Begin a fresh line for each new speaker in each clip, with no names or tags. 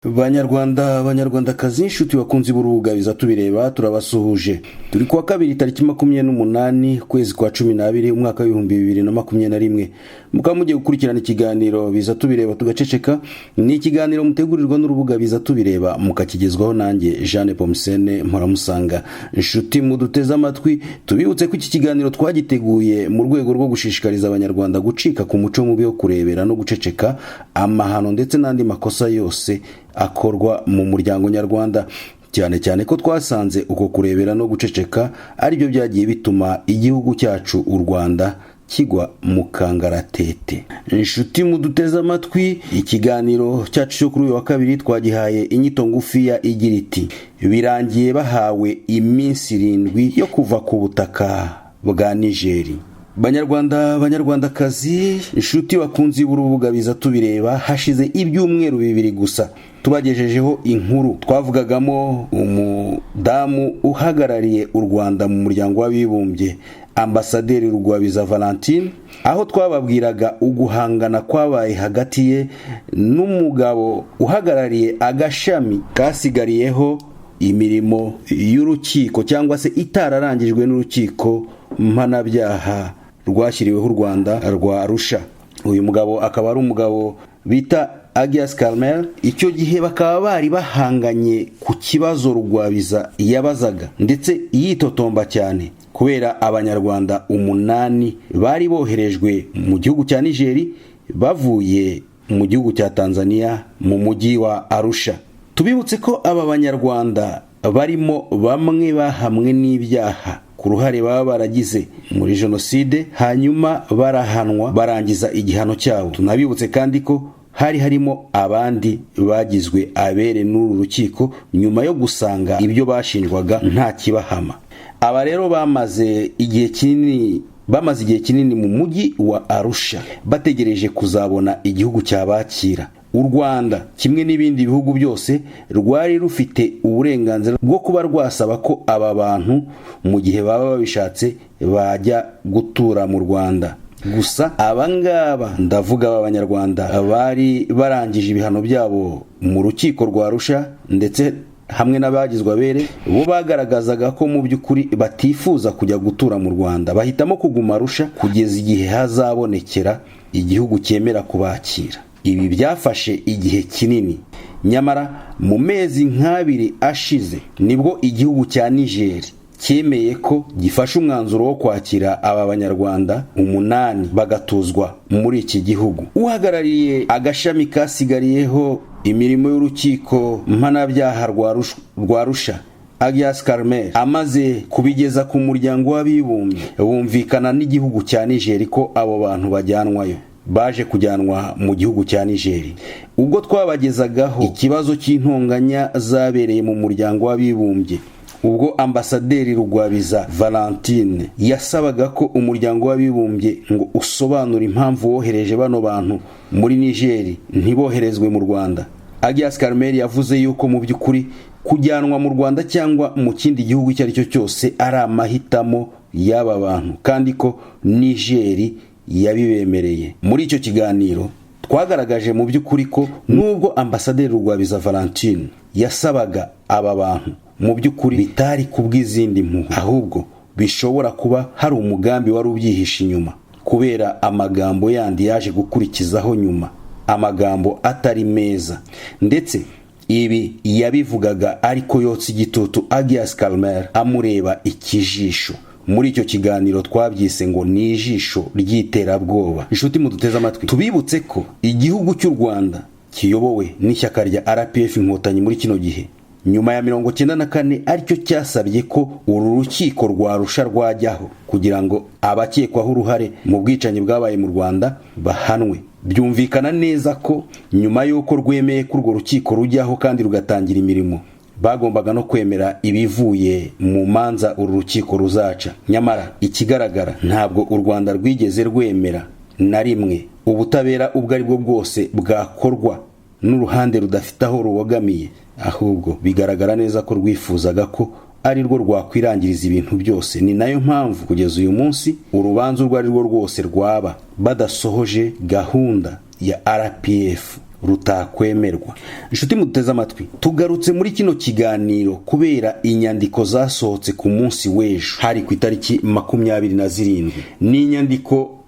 Banyarwandakazi inshuti bakunzi b'urubuga bizatubireba turabasuhuje. Turi kuwa kabiri tariki 28 kwezi kwa 12 umwaka wa 2021. Muka mugiye gukurikirana ikiganiro bizatubireba tugaceceka. Ni ikiganiro mutegurirwa n'urubuga bizatubireba mukakigezwaho nanjye Jeanne Pomsene Mporamusanga. Inshuti muduteze amatwi, tubibutse ko iki kiganiro twagiteguye mu rwego rwo gushishikariza abanyarwanda gucika ku muco mubi wo kurebera no guceceka amahano ndetse n'andi makosa yose akorwa mu muryango nyarwanda, cyane ko twasanze uko kurebera no guceceka ari byo byagiye bituma igihugu cyacu u Rwanda kigwa mu kangaratete. Inshuti muduteze amatwi, ikiganiro cyacu cyo kuri uyu wa kabiri twagihaye inyito ngufiya igira iti birangiye bahawe iminsi 7 yo kuva ku butaka bwa Niger. Banyarwandakazi inshuti bakunzi b'urubuga bizatubireba, hashize ibyumweru 2 gusa tubagejejeho inkuru twavugagamo umudamu uhagarariye u Rwanda mu Muryango w'Abibumbye, Ambasaderi Rugwabiza Valentine, aho twababwiraga uguhangana kwabaye hagati ye n'umugabo uhagarariye agashami kasigariyeho imirimo y'urukiko cyangwa se itararangijwe n'urukiko mpanabyaha rwashyiriweho u Rwanda rwa Arusha. Uyu mugabo akaba ari umugabo bita Carmel. Icyo gihe bakaba bari bahanganye ku kibazo Rugwabiza yabazaga ndetse yitotomba cyane kubera abanyarwanda 8 bari boherejwe mu gihugu cya Niger bavuye mu gihugu cya Tanzania mu mujyi wa Arusha. Tubibutse ko aba banyarwanda barimo bamwe bahamwe n'ibyaha ku ruhare baba baragize muri jenoside, hanyuma barahanwa barangiza igihano cyabo. Tunabibutse kandi ko hari harimo abandi bagizwe abere n'uru rukiko nyuma yo gusanga ibyo bashinjwaga nta kibahama. Aba rero bamaze igihe kinini mu mujyi wa Arusha bategereje kuzabona igihugu cyabakira. U Rwanda kimwe n'ibindi bihugu byose rwari rufite uburenganzira bwo kuba rwasaba ko aba bantu mu gihe baba babishatse bajya gutura mu Rwanda. Gusa abangaba ndavuga abanyarwanda bari barangije ibihano byabo mu rukiko rwa Arusha ndetse hamwe n'abagizwe abere, bo bagaragazaga ko mu by'ukuri batifuza kujya gutura mu Rwanda, bahitamo kuguma Arusha kugeza igihe hazabonekera igihugu cyemera kubakira. Ibi byafashe igihe kinini, nyamara mu mezi 2 ashize nibwo igihugu cya Niger cyemeye ko gifashe umwanzuro wo kwakira aba banyarwanda 8 bagatuzwa muri iki gihugu. Uhagarariye agashami kasigariyeho imirimo y'urukiko mpanabyaha rwa Arusha, Carmel, amaze kubigeza ku Muryango w'Abibumbye, bumvikana n'igihugu cya Niger ko abo bantu bajyanwayo. Baje kujyanwa mu gihugu cya Niger. Ubwo twabagezagaho ikibazo cy'intonganya zabereye mu Muryango w'Abibumbye, ubwo Ambasaderi Rugwabiza Valentine yasabaga ko Umuryango w'Abibumbye ngo usobanura impamvu wohereje bano bantu muri Niger ntiboherezwe mu Rwanda. Carmel yavuze yuko mu by'ukuri kujyanwa mu Rwanda cyangwa mu kindi gihugu icyo ari cyo cyose ari amahitamo y'aba bantu kandi ko Niger yabibemereye. Muri icyo kiganiro twagaragaje mu by'ukuri ko nubwo Ambasaderi Rugwabiza Valentine yasabaga aba bantu mu by'ukuri bitari kubw'izindi mpuhwe, ahubwo bishobora kuba hari umugambi wari ubyihishe inyuma kubera amagambo yandi yaje gukurikizaho nyuma, amagambo atari meza. Ndetse ibi yabivugaga ariko yotsa igitutu Carmel amureba ikijisho. Muri icyo kiganiro twabyise ngo ni ijisho ry'iterabwoba. Inshuti muduteze amatwi, tubibutse ko igihugu cy'u Rwanda kiyobowe n'ishyaka rya RPF inkotanyi muri kino gihe nyuma ya 1994 aricyo cyasabye ko uru rukiko rwa Arusha rwajyaho kugira ngo abakekwaho uruhare mu bwicanyi bwabaye mu Rwanda bahanwe. Byumvikana neza ko nyuma y'uko rwemeye ko urwo rukiko rujyaho kandi rugatangira imirimo, bagombaga no kwemera ibivuye mu manza uru rukiko ruzaca. Nyamara ikigaragara ntabwo u Rwanda rwigeze rwemera na rimwe ubutabera ubwo ari bwo bwose bwakorwa n'uruhande rudafite aho rubogamiye, ahubwo bigaragara neza ko rwifuzaga ko ari rwo rwakwirangiriza ibintu byose. Ni nayo mpamvu kugeza uyu munsi urubanza urwo ari rwo rwose rwaba badasohoje gahunda ya RPF rutakwemerwa. Inshuti muteze amatwi, tugarutse muri kino kiganiro kubera inyandiko zasohotse ku munsi w'ejo hari ku itariki 27. ni inyandiko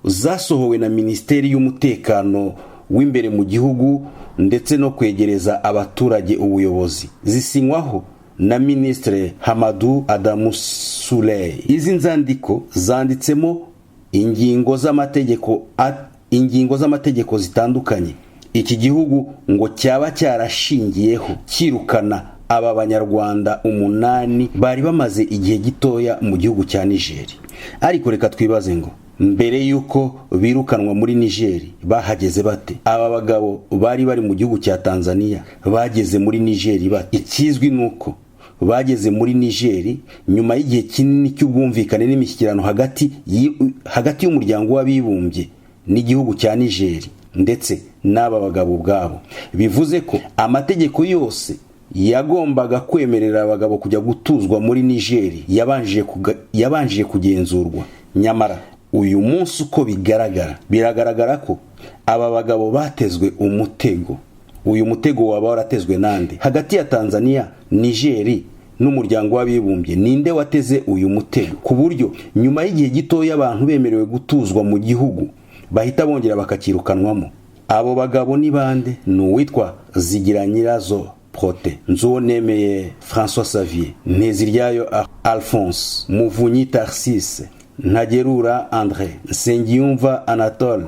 zasohowe na Minisiteri y'Umutekano w'imbere mu gihugu ndetse no kwegereza abaturage ubuyobozi, zisinywaho na Ministre Hamadou Adamou Souley. Izi nzandiko zanditsemo ingingo z'amategeko zitandukanye iki gihugu ngo cyaba cyarashingiyeho kirukana aba banyarwanda 8 bari bamaze igihe gitoya mu gihugu cya Niger. Ariko reka twibaze ngo mbere yuko birukanwa muri Niger bahageze bate? Aba bagabo bari mu gihugu cya Tanzania bageze muri Niger bate? Ikizwi nuko bageze muri Niger nyuma y'igihe kinini cy'ubwumvikane n'imishyikirano hagati y'Umuryango w'Abibumbye n'igihugu cya Niger ndetse n'aba bagabo ubwabo. Bivuze ko amategeko yose yagombaga kwemerera abagabo kujya gutuzwa muri Niger yabanjije kugenzurwa. Nyamara uyu munsi uko biragaragara ko aba bagabo batezwe umutego. Uyu mutego waba waratezwe nande? Hagati ya Tanzania, Niger n'Umuryango w'Abibumbye, ninde wateze uyu mutego ku buryo nyuma y'igihe gitoya abantu bemerewe gutuzwa mu gihugu bahita bongera bakakirukanwamo? Abo bagabo ni bande? N'uwitwa Zigiranyirazo Prote, Nzuwonemeye François Xavier, Nteziryayo Alphonse, Muvunyi Tarsise, Ntagerura André, Nsengiyumva Anatole,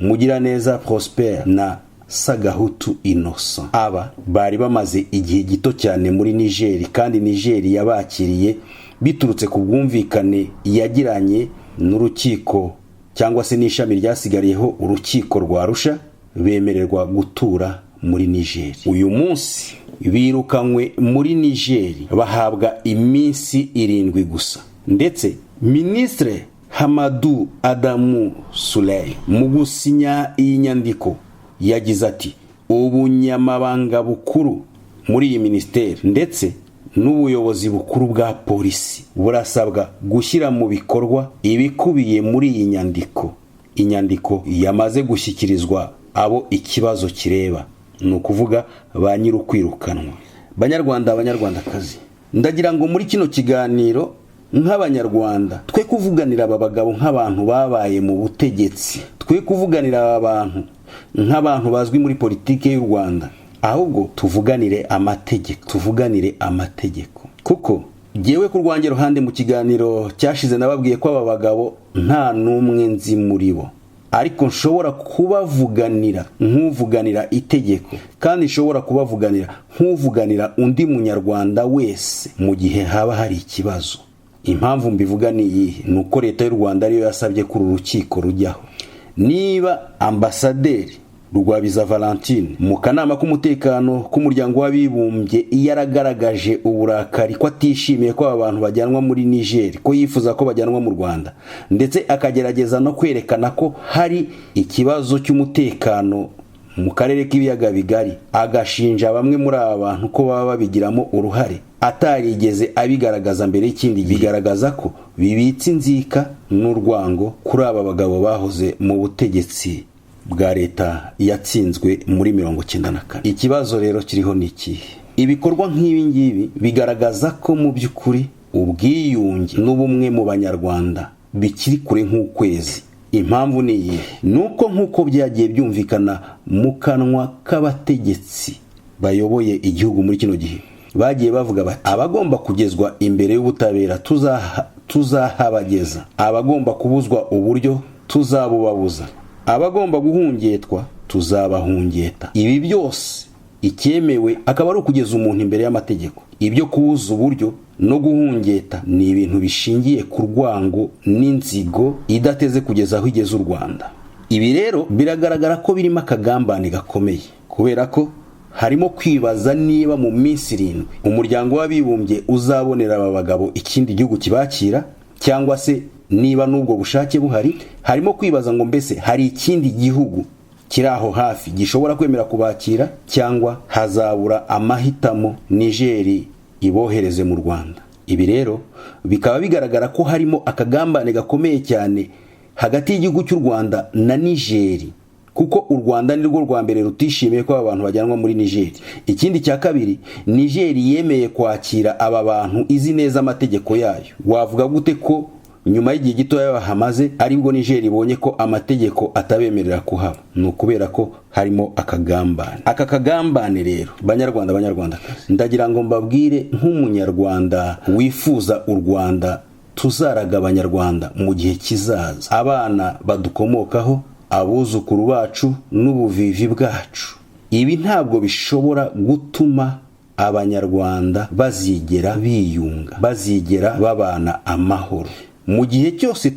Mugiraneza Prosper na Sagahutu Innocent. Aba bari bamaze igihe gito cyane muri Niger kandi Niger yabakiriye biturutse ku bwumvikane yagiranye n'urukiko cyangwa se n'ishami ryasigariyeho urukiko rwa Arusha, bemererwa gutura muri Niger. Uyu munsi birukanywe muri Niger bahabwa iminsi 7 gusa. Ndetse Ministre Hamadou Adamou Souley mu gusinya iyi nyandiko yagize ati ubunyamabanga bukuru muri iyi ministeri ndetse n'ubuyobozi bukuru bwa polisi burasabwa gushyira mu bikorwa ibikubiye muri iyi nyandiko. Inyandiko yamaze gushyikirizwa abo ikibazo kireba, ni ukuvuga ba nyir'ukwirukanwa. Banyarwandakazi, ndagira ngo muri kino kiganiro nk'abanyarwanda twe kuvuganira aba bagabo nk'abantu babaye mu butegetsi, twe kuvuganira aba bantu nk'abantu bazwi muri politike y'u Rwanda, ahubwo tuvuganire amategeko. Kuko jewe ku rwanjye ruhande mu kiganiro cyashize nababwiye ko aba bagabo nta n'umwe nzi muri bo, ariko nshobora kubavuganira nk'uvuganira itegeko, kandi nshobora kubavuganira nk'uvuganira undi munyarwanda wese mu gihe haba hari ikibazo. Impamvu mbivuga ni iyihe? Nuko leta y'u Rwanda ariyo yasabye ko uru rukiko rujyaho. Niba ambasaderi Rugwabiza Valentine mu kanama k'umutekano k'Umuryango w'Abibumbye yaragaragaje uburakari ko atishimiye ko aba bantu bajyanwa muri Niger, ko yifuza ko bajyanwa mu Rwanda, ndetse akagerageza no kwerekana ko hari ikibazo cy'umutekano mu karere k'ibiyaga bigari, agashinja bamwe muri aba bantu ko baba babigiramo uruhare, atarigeze abigaragaza mbere y'ikindi, bigaragaza ko bibitse inzika n'urwango kuri aba bagabo bahoze mu butegetsi bwa leta yatsinzwe muri 1994. Ikibazo rero kiriho niki? Ibikorwa nk'ibi ngibi bigaragaza ko mu by'ukuri ubwiyunge n'ubumwe mu banyarwanda bikiri kure nk'ukwezi. Impamvu ni iyi, nuko nk'uko byagiye byumvikana mu kanwa k'abategetsi bayoboye igihugu muri kino gihe, bagiye bavuga bati abagomba kugezwa imbere y'ubutabera tuzahabageza, abagomba kubuzwa uburyo tuzabubabuza, abagomba guhungetwa tuzabahungeta. Ibi byose icyemewe akaba ari ukugeza umuntu imbere y'amategeko. Ibyo kubuza uburyo no guhungeta ni ibintu bishingiye ku rwango n'inzigo idateze kugeza aho igeze u Rwanda. Ibi rero biragaragara ko birimo akagambane gakomeye, kubera ko harimo kwibaza niba mu minsi 7 Umuryango w'Abibumbye uzabonera aba bagabo ikindi gihugu kibakira, cyangwa se niba n'ubwo bushake buhari. Harimo kwibaza ngo mbese hari ikindi gihugu kiri aho hafi gishobora kwemera kubakira, cyangwa hazabura amahitamo Niger ibohereze mu Rwanda. Ibi rero bikaba bigaragara ko harimo akagambane gakomeye cyane hagati y'igihugu cy'u Rwanda na Niger, kuko u Rwanda nirwo rwa mbere rutishimiye ko aba bantu bajyanwa muri Niger. Ikindi cya kabiri, Niger yemeye kwakira aba bantu izi neza amategeko yayo. Wavuga gute ko nyuma y'igihe gito bahamaze aribwo Niger ibonye ko amategeko atabemerera kuhaba? Ni ukubera ko harimo akagambane. Aka kagambane rero, banyarwanda, ndagira ngo mbabwire nk'umunyarwanda wifuza u Rwanda tuzaraga abanyarwanda mu gihe kizaza, abana badukomokaho, abuzukuru bacu n'ubuvivi bwacu. Ibi ntabwo bishobora gutuma abanyarwanda bazigera biyunga, bazigera babana amahoro. Mu gihe cyose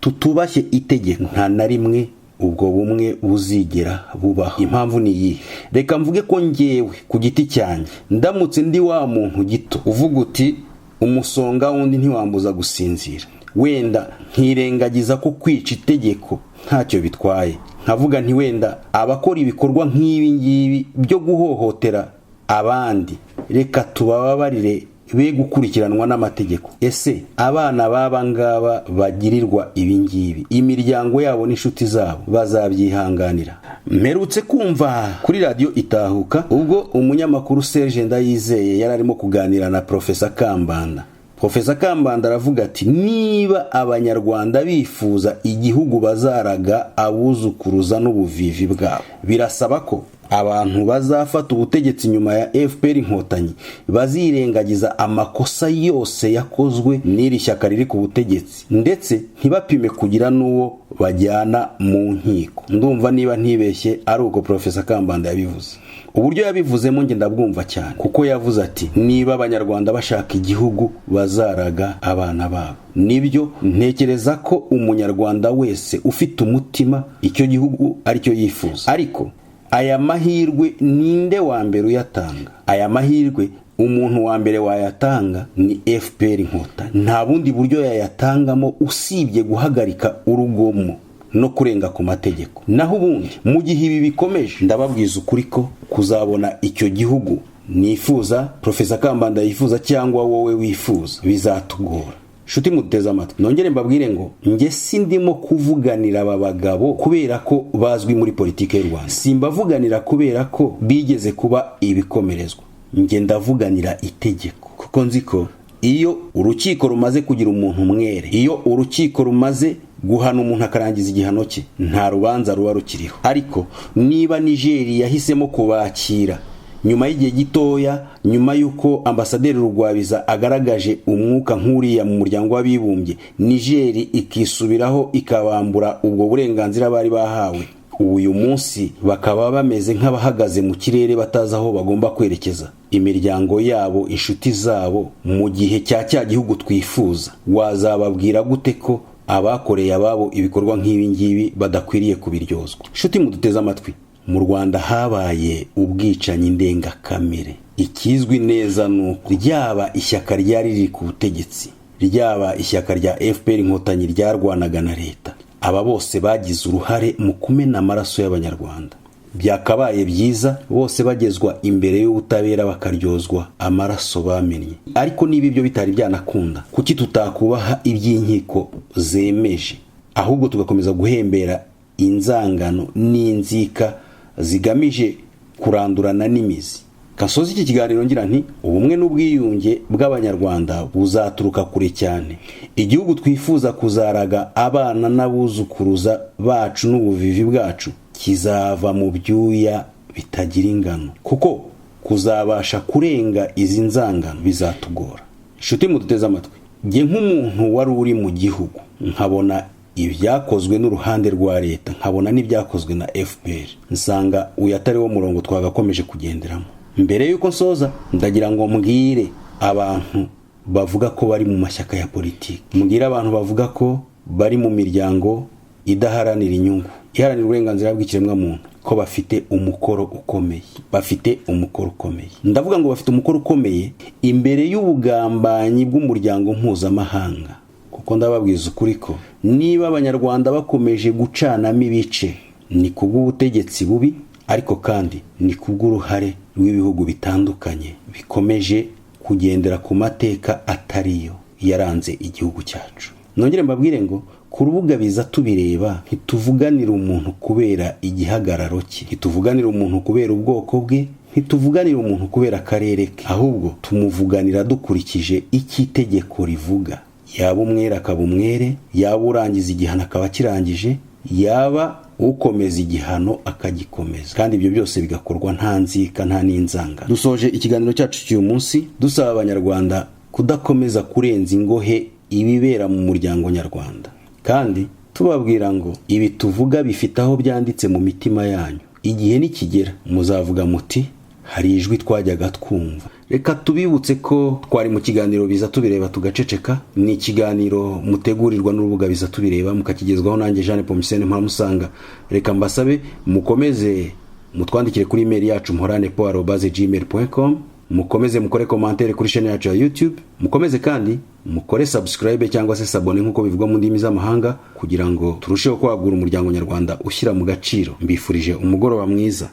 tutubashye itegeko, nta na rimwe ubwo bumwe buzigera bubaho. Impamvu ni iyi. Reka mvuge ko njyewe ku giti cyanjye, ndamutse ndi wa muntu gito uvuga uti umusonga wundi ntiwambuza gusinzira, wenda nkirengagiza ko kwica itegeko ntacyo bitwaye, nkavuga nti wenda abakora ibikorwa nk'ibi ngibi byo guhohotera abandi reka tubababarire, be gukurikiranwa n'amategeko. Ese abana baba ngaba bagirirwa ibi ngibi, imiryango yabo n'inshuti zabo bazabyihanganira? Mperutse kumva kuri radio Itahuka ubwo umunyamakuru Serge Ndayizeye yari arimo kuganira na Professor Kambanda. Professor Kambanda aravuga ati niba abanyarwanda bifuza igihugu bazaraga abuzukuruza n'ubuvivi bwabo, birasaba ko abantu bazafata ubutegetsi nyuma ya FPR inkotanyi bazirengagiza amakosa yose yakozwe n'iri shyaka riri ku butegetsi, ndetse ntibapime kugira n'uwo bajyana mu nkiko. Ndumva niba ntibeshye ari uko Professor Kambanda yabivuze. Uburyo yabivuzemo nge ndabwumva cyane, kuko yavuze ati niba abanyarwanda bashaka igihugu bazaraga abana babo. Nibyo, ntekereza ko umunyarwanda wese ufite umutima icyo gihugu aricyo yifuza. Ariko aya mahirwe ninde wa mbere uyatanga? Aya mahirwe umuntu wa mbere wayatanga ni FPR inkotanyi. Nta bundi buryo yayatangamo usibye guhagarika urugomo no kurenga ku mategeko. Naho ubundi mu gihe ibi bikomeje, ndababwiza ukuri ko kuzabona icyo gihugu nifuza, Professor Kambanda yifuza, cyangwa wowe wifuza, bizatugora. Shuti muteze amatwi, nongere mbabwire ngo nge sindimo kuvuganira aba bagabo kubera ko bazwi muri politike y'u Rwanda. Simbavuganira kubera ko bigeze kuba ibikomerezwa. Nge ndavuganira itegeko, kuko nzi ko iyo urukiko rumaze kugira umuntu mwere, iyo urukiko rumaze guhana umuntu akarangiza igihano cye, nta rubanza ruba rukiriho. Ariko niba Niger yahisemo kubakira nyuma y'igihe gitoya, nyuma yuko ambasaderi Rugwabiza agaragaje umwuka nk'uriya mu muryango w'abibumbye, Niger ikisubiraho ikabambura ubwo burenganzira bari bahawe, uyu munsi bakaba bameze nk'abahagaze mu kirere batazi aho bagomba kwerekeza. Imiryango yabo, inshuti zabo, mu gihe cya gihugu twifuza, wazababwira gute ko abakoreye ababo ibikorwa nk'ibi ngibi badakwiriye kubiryozwa? Shuti muduteze amatwi, mu Rwanda habaye ubwicanyi ndengakamere. Ikizwi neza nuko ryaba ishyaka ryari riri ku butegetsi, ryaba ishyaka rya FPR inkotanyi ryarwanaga na leta, aba bose bagize uruhare mu kumena amaraso y'abanyarwanda. Byakabaye byiza bose bagezwa imbere y'ubutabera bakaryozwa amaraso bamennye. Ariko niba ibyo bitari byanakunda, kuki tutakubaha iby'inkiko zemeje, ahubwo tugakomeza guhembera inzangano n'inzika zigamije kurandurana n'imizi? Kasoza iki kiganiro ngira nti ubumwe n'ubwiyunge bw'abanyarwanda buzaturuka kure cyane. Igihugu twifuza kuzaraga abana n'abuzukuruza bacu n'ubuvivi bwacu kizava mu byuya bitagira ingano, kuko kuzabasha kurenga izi nzangano bizatugora. Shuti muduteze amatwi, nge nk'umuntu wari uri mu gihugu nkabona ibyakozwe n'uruhande rwa leta, nkabona n'ibyakozwe na FPR, nsanga uyu atari wo murongo twagakomeje kugenderamo. Mbere yuko nsoza, ndagira ngo mbwire abantu bavuga ko bari mu mashyaka ya politiki, mbwire abantu bavuga ko bari mu miryango idaharanira inyungu, iharanira uburenganzira bw'ikiremwamuntu, ko bafite umukoro ukomeye. Bafite umukoro ukomeye. Ndavuga ngo bafite umukoro ukomeye imbere y'ubugambanyi bw'umuryango mpuzamahanga, kuko ndababwiza ukuri ko niba abanyarwanda bakomeje gucanamo ibice, ni kubw'ubutegetsi bubi, ariko kandi ni kubw'uruhare rw'ibihugu bitandukanye bikomeje kugendera ku mateka atariyo yaranze igihugu cyacu. Nongere mbabwire ngo ku rubuga biza tubireba ntituvuganira umuntu kubera igihagararo cye, ntituvuganira umuntu kubera ubwoko bwe, ntituvuganira umuntu kubera akarere ke, ahubwo tumuvuganira dukurikije icyo itegeko rivuga. Yaba umwere akaba umwere, yaba urangiza igihano akaba akirangije, yaba ukomeza igihano akagikomeza, kandi ibyo byose bigakorwa nta nzika nta n'inzanga. Dusoje ikiganiro cyacu cy'uyu munsi dusaba abanyarwanda kudakomeza kurenza ingohe ibibera mu muryango nyarwanda, kandi tubabwira ngo ibi tuvuga bifite aho byanditse mu mitima yanyu. Igihe nikigera muzavuga muti hari ijwi twajyaga twumva. Reka tubibutse ko twari mu kiganiro biza tubireba tugaceceka. Ni ikiganiro mutegurirwa n'urubuga biza tubireba mukakigezwaho nanjye Jean Paul Musene Mpamusanga. Reka mbasabe mukomeze mutwandikire kuri email yacu mporane@gmail.com, mukomeze mukore commentaire kuri chaîne yacu ya YouTube, mukomeze kandi mukore subscribe cyangwa se s'abone nkuko bivugwa mu ndimi z'amahanga, kugira ngo turusheho kwagura umuryango nyarwanda ushyira mu gaciro. Mbifurije umugoroba mwiza.